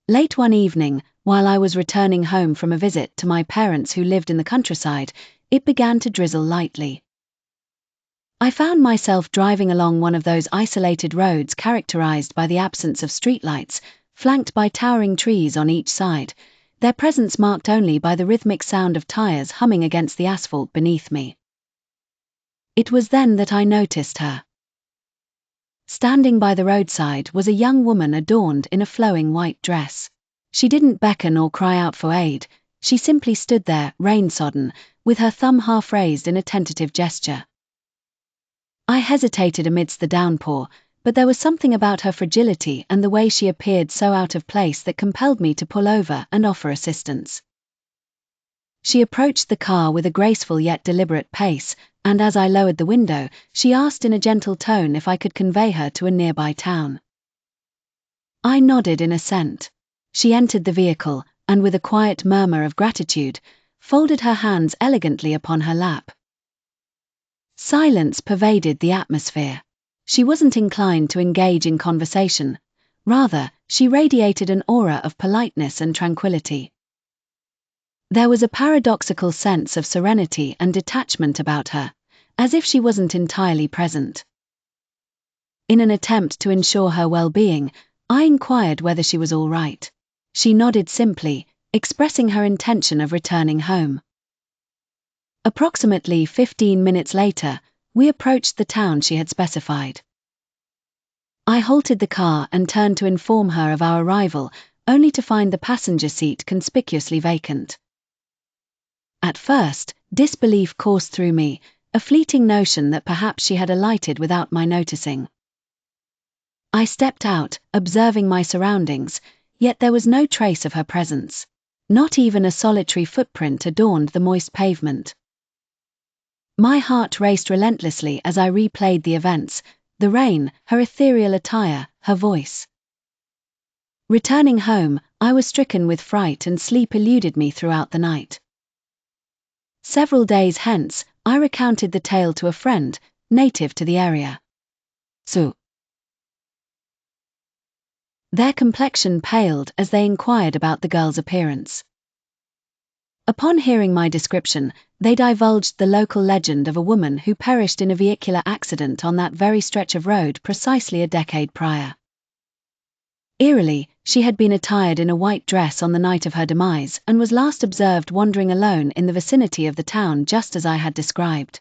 Late one evening, while I was returning home from a visit to my parents who lived in the countryside, it began to drizzle lightly. I found myself driving along one of those isolated roads characterized by the absence of streetlights, flanked by towering trees on each side, their presence marked only by the rhythmic sound of tires humming against the asphalt beneath me. It was then that I noticed her. Standing by the roadside was a young woman adorned in a flowing white dress. She didn't beckon or cry out for aid, she simply stood there, rain-sodden, with her thumb half raised in a tentative gesture. I hesitated amidst the downpour, but there was something about her fragility and the way she appeared so out of place that compelled me to pull over and offer assistance. She approached the car with a graceful yet deliberate pace, and as I lowered the window, she asked in a gentle tone if I could convey her to a nearby town. I nodded in assent. She entered the vehicle, and with a quiet murmur of gratitude, folded her hands elegantly upon her lap. Silence pervaded the atmosphere. She wasn't inclined to engage in conversation. Rather, she radiated an aura of politeness and tranquility. There was a paradoxical sense of serenity and detachment about her, as if she wasn't entirely present. In an attempt to ensure her well-being, I inquired whether she was all right. She nodded simply, expressing her intention of returning home. Approximately 15 minutes later, we approached the town she had specified. I halted the car and turned to inform her of our arrival, only to find the passenger seat conspicuously vacant. At first, disbelief coursed through me, a fleeting notion that perhaps she had alighted without my noticing. I stepped out, observing my surroundings, yet there was no trace of her presence. Not even a solitary footprint adorned the moist pavement. My heart raced relentlessly as I replayed the events, the rain, her ethereal attire, her voice. Returning home, I was stricken with fright and sleep eluded me throughout the night. Several days hence, I recounted the tale to a friend, native to the area. Their complexion paled as they inquired about the girl's appearance. Upon hearing my description, they divulged the local legend of a woman who perished in a vehicular accident on that very stretch of road precisely a decade prior. Eerily, she had been attired in a white dress on the night of her demise and was last observed wandering alone in the vicinity of the town just as I had described.